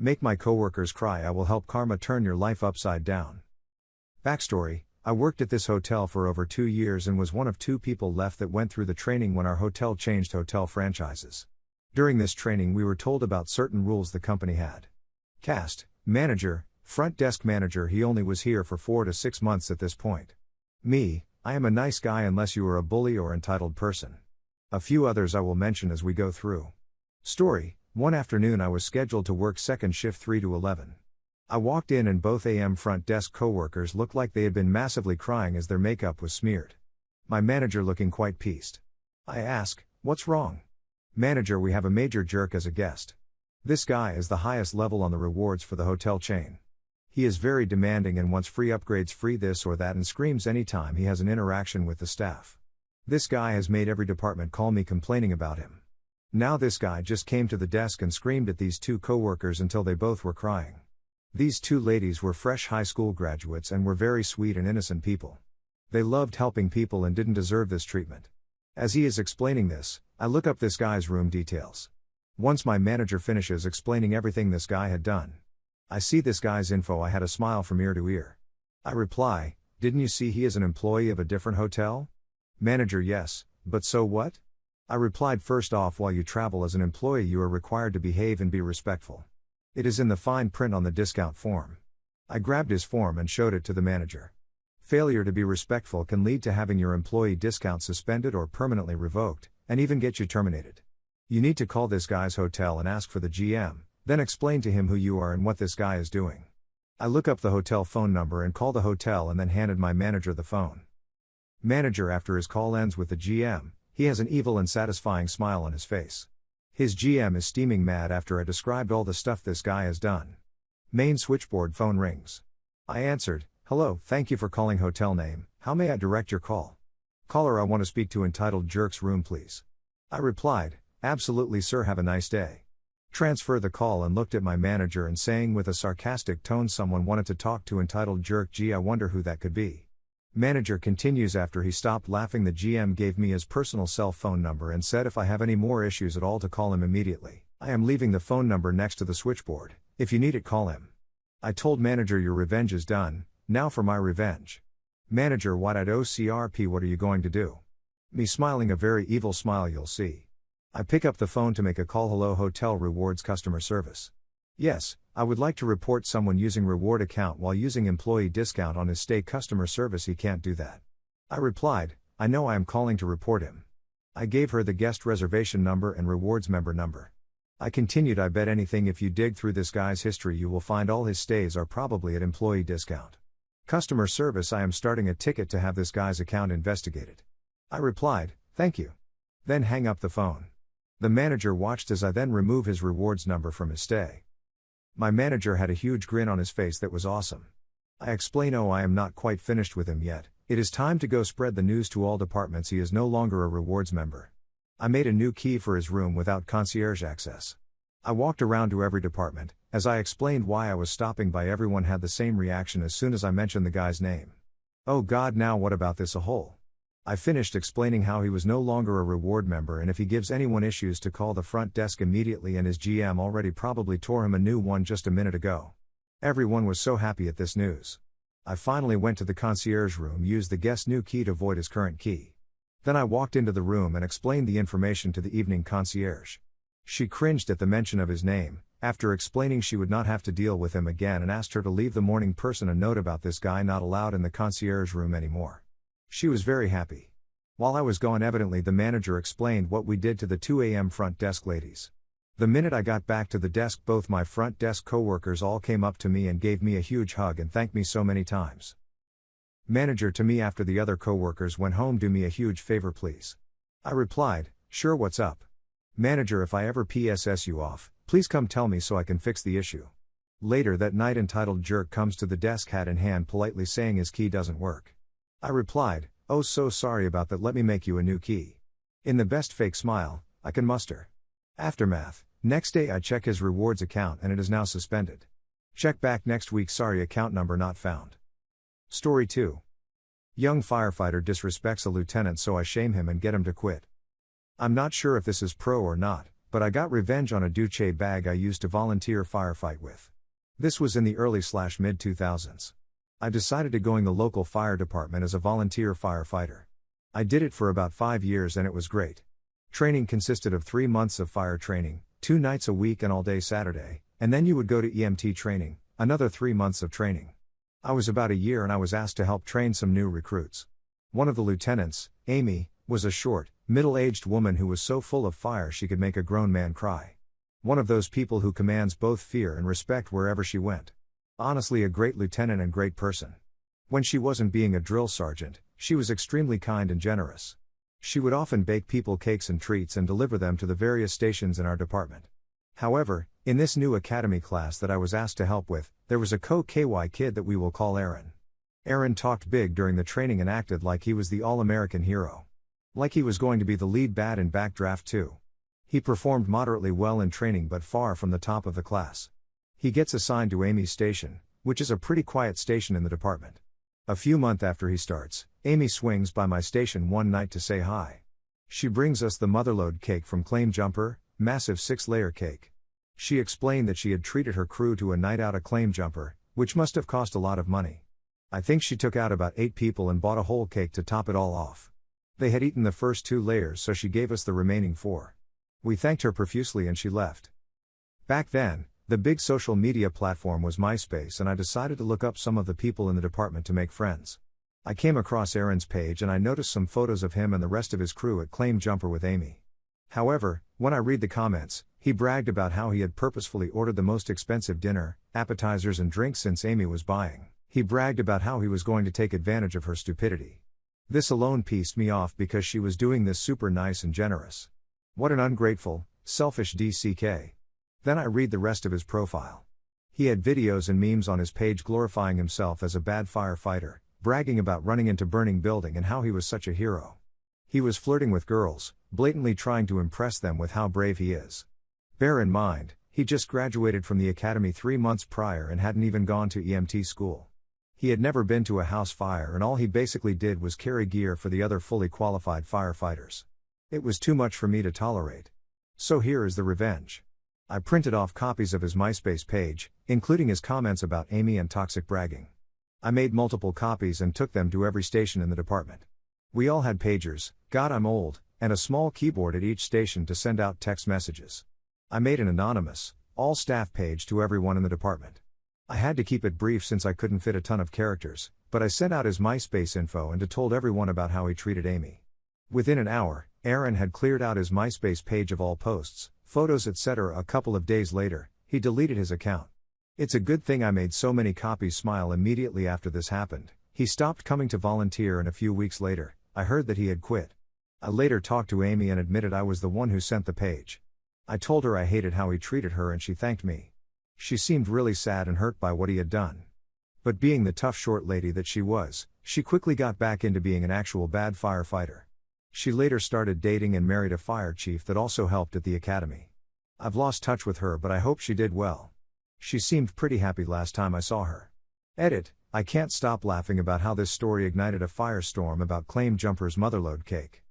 Make my coworkers cry. I will help karma turn your life upside down. Backstory: I worked at this hotel for over 2 years and was one of 2 people left that went through the training when our hotel changed hotel franchises. During this training we were told about certain rules the company had. Cast: manager, front desk manager. He only was here for 4 to 6 months at this point. Me, I am a nice guy unless you are a bully or entitled person. A few others I will mention as we go through. Story: one afternoon I was scheduled to work second shift 3 to 11. I walked in and both AM front desk coworkers looked like they had been massively crying as their makeup was smeared. My manager looking quite pissed. I ask, "What's wrong?" Manager: "We have a major jerk as a guest. This guy is the highest level on the rewards for the hotel chain. He is very demanding and wants free upgrades, free this or that, and screams anytime he has an interaction with the staff. This guy has made every department call me complaining about him. Now this guy just came to the desk and screamed at these 2 coworkers until they both were crying. These 2 ladies were fresh high school graduates and were very sweet and innocent people. They loved helping people and didn't deserve this treatment." As he is explaining this, I look up this guy's room details. Once my manager finishes explaining everything this guy had done, I see this guy's info. I had a smile from ear to ear. I reply, "Didn't you see he is an employee of a different hotel?" Manager: "Yes, but so what?" I replied, "First off, while you travel as an employee you are required to behave and be respectful. It is in the fine print on the discount form." I grabbed his form and showed it to the manager. Failure to be respectful can lead to having your employee discount suspended or permanently revoked, and even get you terminated. You need to call this guy's hotel and ask for the GM, then explain to him who you are and what this guy is doing. I look up the hotel phone number and call the hotel and then handed my manager the phone. Manager: after his call ends with the GM, he has an evil and satisfying smile on his face. His GM is steaming mad after I described all the stuff this guy has done. Main switchboard phone rings. I answered, "Hello, thank you for calling hotel name, how may I direct your call?" Caller: "I want to speak to entitled jerk's room please." I replied, "Absolutely sir, have a nice day." Transfer the call and looked at my manager and saying with a sarcastic tone, "Someone wanted to talk to entitled jerk, gee I wonder who that could be." Manager continues: "After he stopped laughing the GM gave me his personal cell phone number and said if I have any more issues at all to call him immediately. I am leaving the phone number next to the switchboard, if you need it call him." I told manager, "Your revenge is done, now for my revenge." Manager: "Wide-eyed OCRP, what are you going to do?" Me smiling a very evil smile, "You'll see." I pick up the phone to make a call. "Hello, Hotel Rewards customer service. Yes, I would like to report someone using reward account while using employee discount on his stay. Customer service: He can't do that." I replied, "I know, I am calling to report him." I gave her the guest reservation number and rewards member number. I continued, "I bet anything if you dig through this guy's history you will find all his stays are probably at employee discount. Customer service: I am starting a ticket to have this guy's account investigated." I replied, "Thank you." Then hang up the phone. The manager watched as I then remove his rewards number from his stay. My manager had a huge grin on his face that was awesome. I explain, "Oh, I am not quite finished with him yet. It is time to go spread the news to all departments. He is no longer a rewards member." I made a new key for his room without concierge access. I walked around to every department. As I explained why I was stopping by, everyone had the same reaction as soon as I mentioned the guy's name. "Oh God, now what about this a whole?" I finished explaining how he was no longer a reward member and if he gives anyone issues to call the front desk immediately, and his GM already probably tore him a new one just a minute ago. Everyone was so happy at this news. I finally went to the concierge room, used the guest's new key to void his current key. Then I walked into the room and explained the information to the evening concierge. She cringed at the mention of his name, after explaining she would not have to deal with him again, and asked her to leave the morning person a note about this guy not allowed in the concierge room anymore. She was very happy. While I was gone, evidently the manager explained what we did to the 2 AM front desk ladies. The minute I got back to the desk, both my front desk coworkers all came up to me and gave me a huge hug and thanked me so many times. Manager to me after the other coworkers went home, "Do me a huge favor please." I replied, "Sure, what's up?" Manager, "If I ever PSS you off, please come tell me so I can fix the issue." Later that night, entitled jerk comes to the desk, hat in hand, politely saying his key doesn't work. I replied, "Oh, so sorry about that, let me make you a new key." In the best fake smile I can muster. Aftermath: next day I check his rewards account and it is now suspended. Check back next week, sorry, account number not found. Story 2. Young firefighter disrespects a lieutenant, so I shame him and get him to quit. I'm not sure if this is pro or not, but I got revenge on a Duce bag I used to volunteer firefight with. This was in the early/mid 2000s. I decided to join the local fire department as a volunteer firefighter. I did it for about 5 years and it was great. Training consisted of 3 months of fire training, 2 nights a week and all day Saturday, and then you would go to EMT training, another 3 months of training. I was about a year and I was asked to help train some new recruits. One of the lieutenants, Amy, was a short, middle-aged woman who was so full of fire she could make a grown man cry. One of those people who commands both fear and respect wherever she went. Honestly, a great lieutenant and great person. When she wasn't being a drill sergeant, she was extremely kind and generous. She would often bake people cakes and treats and deliver them to the various stations in our department. However, in this new academy class that I was asked to help with, there was a KY kid that we will call Aaron. Aaron talked big during the training and acted like he was the all-American hero. Like he was going to be the lead bat in Backdraft 2. He performed moderately well in training but far from the top of the class. He gets assigned to Amy's station, which is a pretty quiet station in the department. A few months after he starts, Amy swings by my station one night to say hi. She brings us the motherlode cake from Claim Jumper, massive 6-layer cake. She explained that she had treated her crew to a night out at Claim Jumper, which must have cost a lot of money. I think she took out about 8 people and bought a whole cake to top it all off. They had eaten the first 2 layers so she gave us the remaining 4. We thanked her profusely and she left. Back then, the big social media platform was MySpace and I decided to look up some of the people in the department to make friends. I came across Aaron's page and I noticed some photos of him and the rest of his crew at Claim Jumper with Amy. However, when I read the comments, he bragged about how he had purposefully ordered the most expensive dinner, appetizers and drinks since Amy was buying. He bragged about how he was going to take advantage of her stupidity. This alone pissed me off because she was doing this super nice and generous. What an ungrateful, selfish DCK. Then I read the rest of his profile. He had videos and memes on his page glorifying himself as a bad firefighter, bragging about running into burning building and how he was such a hero. He was flirting with girls, blatantly trying to impress them with how brave he is. Bear in mind, he just graduated from the academy 3 months prior and hadn't even gone to EMT school. He had never been to a house fire and all he basically did was carry gear for the other fully qualified firefighters. It was too much for me to tolerate. So here is the revenge. I printed off copies of his MySpace page, including his comments about Amy and toxic bragging. I made multiple copies and took them to every station in the department. We all had pagers, God I'm old, and a small keyboard at each station to send out text messages. I made an anonymous, all-staff page to everyone in the department. I had to keep it brief since I couldn't fit a ton of characters, but I sent out his MySpace info and told everyone about how he treated Amy. Within an hour, Aaron had cleared out his MySpace page of all posts, photos etc. A couple of days later, he deleted his account. It's a good thing I made so many copies. Smile. Immediately after this happened, he stopped coming to volunteer and a few weeks later, I heard that he had quit. I later talked to Amy and admitted I was the one who sent the page. I told her I hated how he treated her and she thanked me. She seemed really sad and hurt by what he had done. But being the tough short lady that she was, she quickly got back into being an actual bad firefighter. She later started dating and married a fire chief that also helped at the academy. I've lost touch with her but I hope she did well. She seemed pretty happy last time I saw her. Edit, I can't stop laughing about how this story ignited a firestorm about Claim Jumper's motherlode cake.